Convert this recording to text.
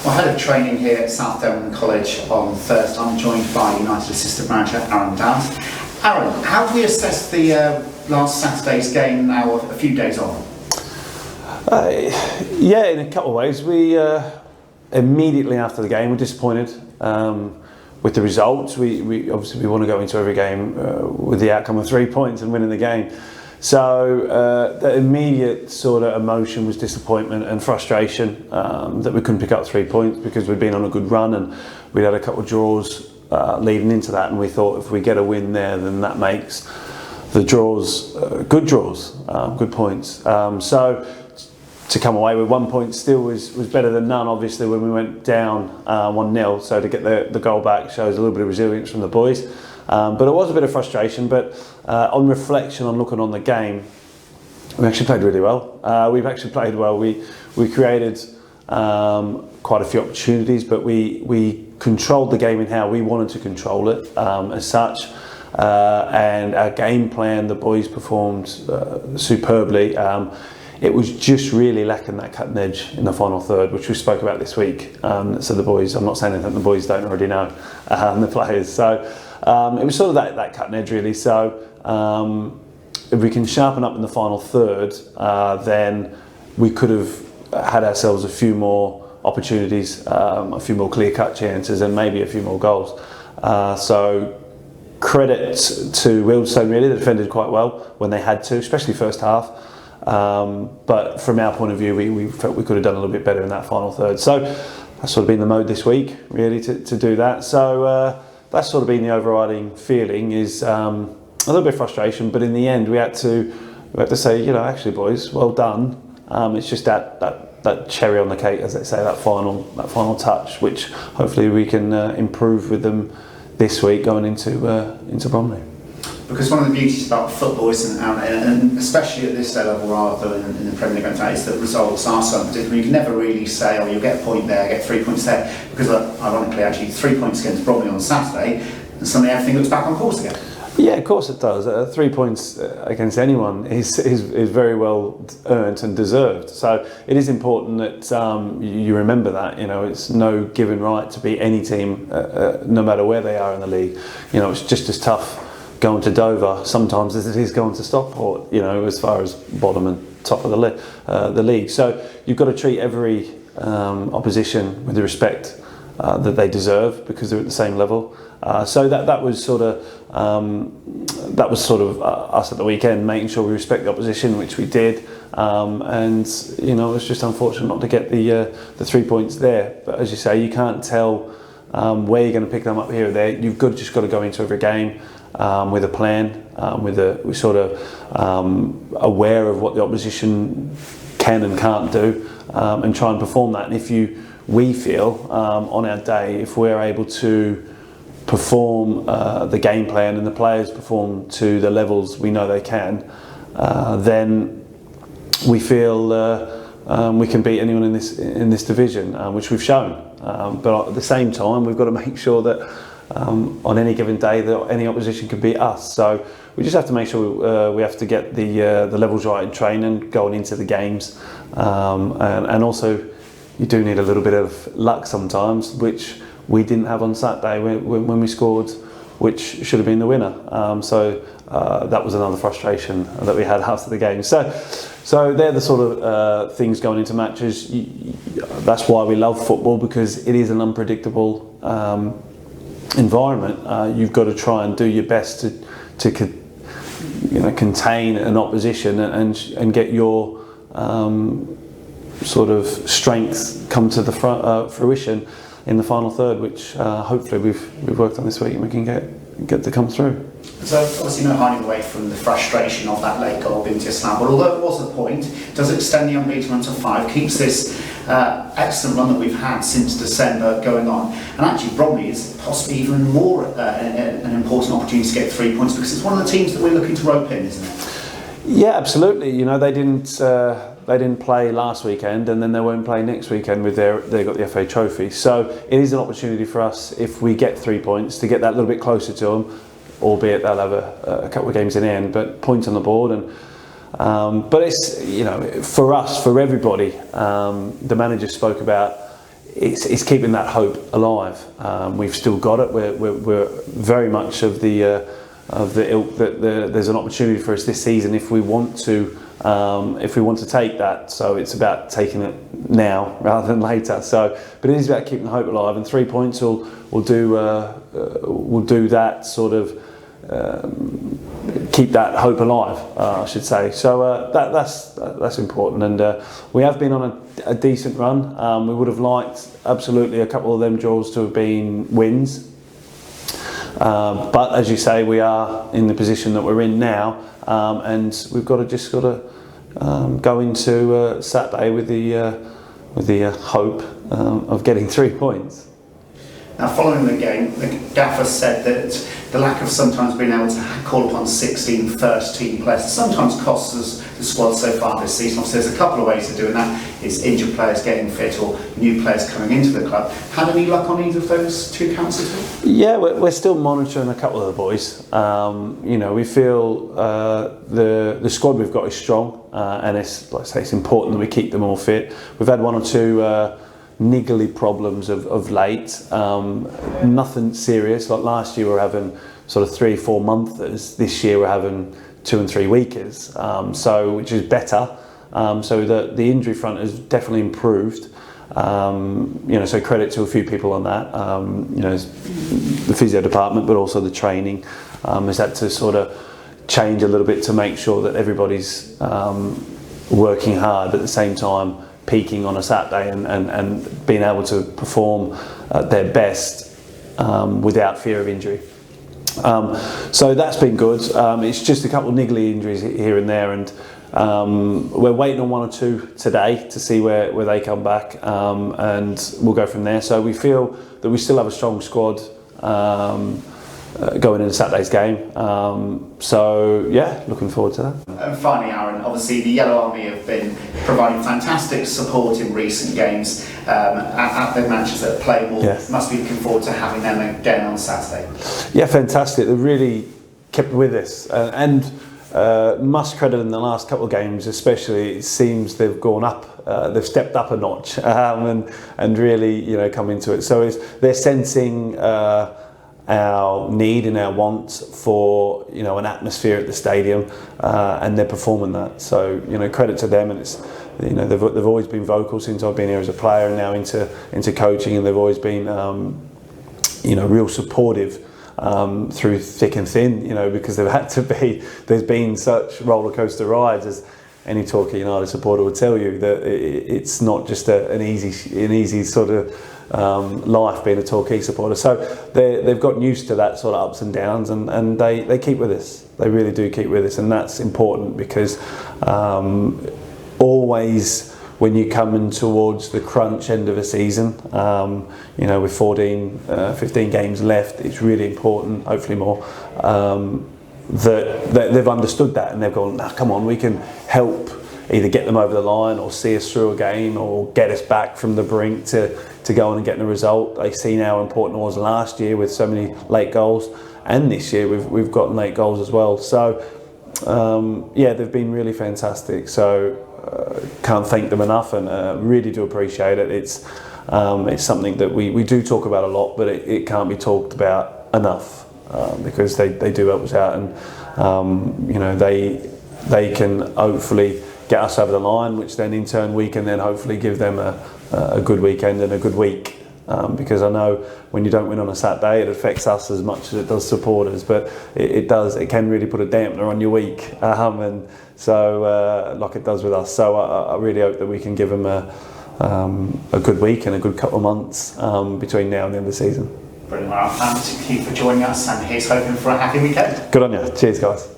Well, head of training here at South Devon College on Thursday. I'm joined by United Assistant Manager Aaron Downs. Aaron, how do we assess the last Saturday's game now, a few days on? Yeah, in a couple of ways. We immediately after the game were disappointed with the results. We obviously want to go into every game with the outcome of 3 points and winning the game. So the immediate sort of emotion was disappointment and frustration that we couldn't pick up 3 points because we'd been on a good run and we'd had a couple of draws leading into that, and we thought if we get a win there, then that makes the draws good points. So to come away with 1 point still was better than none, obviously, when we went down 1-0. So to get the goal back shows a little bit of resilience from the boys. But it was a bit of frustration, but on reflection, on looking on the game, we actually played really well. We've actually played well. We created quite a few opportunities, but we controlled the game in how we wanted to control it as such. And our game plan, the boys performed superbly. It was just really lacking that cutting edge in the final third, which we spoke about this week. So the boys, I'm not saying anything the boys don't already know, the players. So it was sort of that cutting edge really. So if we can sharpen up in the final third, then we could have had ourselves a few more opportunities, a few more clear-cut chances, and maybe a few more goals. So credit to Wealdstone, really. They defended quite well when they had to, especially first half. But from our point of view, we felt we could have done a little bit better in that final third. So that's sort of been the mode this week, really, to do that. So that's sort of been the overriding feeling, is a little bit of frustration, but in the end we had to say, you know, actually boys, well done. It's just that cherry on the cake, as they say, that final touch, which hopefully we can improve with them this week going into Bromley. Because one of the beauties about football, and especially at this level rather than in the Premier League, is that results are something. You can never really say, oh, you'll get a point there, get 3 points there, because ironically, actually, 3 points against Bromley on Saturday, and suddenly everything looks back on course again. Yeah, of course it does. 3 points against anyone is very well earned and deserved. So it is important that you remember that. You know, it's no given right to beat any team, no matter where they are in the league. You know, it's just as tough going to Dover sometimes as it is going to Stockport, you know, as far as bottom and top of the league. So you've got to treat every opposition with the respect that they deserve, because they're at the same level. So that was sort of us at the weekend, making sure we respect the opposition, which we did. And you know, it was just unfortunate not to get the 3 points there. But as you say, you can't tell where you're going to pick them up here or there. You've just got to go into every game with a plan, we're sort of aware of what the opposition can and can't do, and try and perform that. And we feel on our day, if we're able to perform the game plan and the players perform to the levels we know they can, then we feel we can beat anyone in this division, which we've shown. But at the same time, we've got to make sure that on any given day that any opposition can beat us. So we just have to make sure we have to get the levels right in training going into the games, and also you do need a little bit of luck sometimes, which we didn't have on Saturday when we scored, which should have been the winner. So that was another frustration that we had after the game. So they're the sort of things going into matches. That's why we love football, because it is an unpredictable environment. You've got to try and do your best to contain an opposition and get your sort of strength come to the fruition in the final third, which hopefully we've worked on this week and we can get to come through. So obviously no hiding away from the frustration of that late goal being disallowed, but although it was a point, does extend the unbeaten run to 5, keeps this excellent run that we've had since December going on, and actually Bromley is possibly even more an important opportunity to get 3 points, because it's one of the teams that we're looking to rope in, isn't it? Yeah, absolutely. You know, they didn't play last weekend, and then they won't play next weekend they got the FA Trophy. So it is an opportunity for us, if we get 3 points, to get that little bit closer to them, albeit they'll have a couple of games in the end, but points on the board. And but it's, you know, for us, for everybody, the manager spoke about, it's keeping that hope alive. We've still got it. We're very much of the ilk that there's an opportunity for us this season if we want to take that. So it's about taking it now rather than later. So, but it is about keeping hope alive, and 3 points will do that sort of. Keep that hope alive, I should say. So that's important, and we have been on a decent run. We would have liked absolutely a couple of them draws to have been wins, but as you say, we are in the position that we're in now, and we've got to go into Saturday with the hope of getting 3 points. Now, following the game, the gaffer said that the lack of sometimes being able to call upon 16 first-team players sometimes costs us the squad so far this season. Obviously, there's a couple of ways of doing that. It's injured players getting fit or new players coming into the club. Had any luck on either of those two counts at all? Yeah, we're still monitoring a couple of the boys. We feel the squad we've got is strong, and it's, like I say, it's important that we keep them all fit. We've had one or two niggly problems of late, nothing serious. Like last year we were having sort of 3 or 4 monthers. This year we're having 2 and 3 weekers, which is better. So the injury front has definitely improved. So credit to a few people on that. The physio department, but also the training has had to sort of change a little bit to make sure that everybody's working hard at the same time, peaking on a Saturday and being able to perform at their best without fear of injury. So that's been good. It's just a couple of niggly injuries here and there, and we're waiting on 1 or 2 today to see where they come back, and we'll go from there. So we feel that we still have a strong squad going into Saturday's game. Looking forward to that. And finally, Aaron, obviously the Yellow Army have been providing fantastic support in recent games at the matches that play more. Yes. Must be looking forward to having them again on Saturday. Yeah, fantastic. They really kept with us, and must credit in the last couple of games especially. It seems they've gone up, they've stepped up a notch, and really come into it. So they're sensing our need and our want for an atmosphere at the stadium, and they're performing that. So credit to them, and it's they've always been vocal since I've been here as a player and now into coaching, and they've always been real supportive through thick and thin, because they've had to be. There's been such roller coaster rides, as any Torquay United supporter would tell you, that it's not just an easy sort of life being a Torquay supporter. So they've gotten used to that sort of ups and downs, and they keep with us. They really do keep with us, and that's important, because always when you come in towards the crunch end of a season, with 14, 15 games left, it's really important, hopefully more, that they've understood that, and they've gone, nah, come on, we can help either get them over the line or see us through a game or get us back from the brink to go on and get a result. They've seen how important it was last year with so many late goals, and this year we've gotten late goals as well. So they've been really fantastic. So can't thank them enough, and really do appreciate it. It's something that we do talk about a lot, but it can't be talked about enough, because they do help us out, and they can hopefully get us over the line, which then in turn we can then hopefully give them a good weekend and a good week, because I know when you don't win on a Saturday it affects us as much as it does supporters, but it can really put a dampener on your week, and so like it does with us. So I really hope that we can give them a good week and a good couple of months between now and the end of the season. Brilliant. Well, thank you for joining us, and here's hoping for a happy weekend. Good on you. Cheers, guys.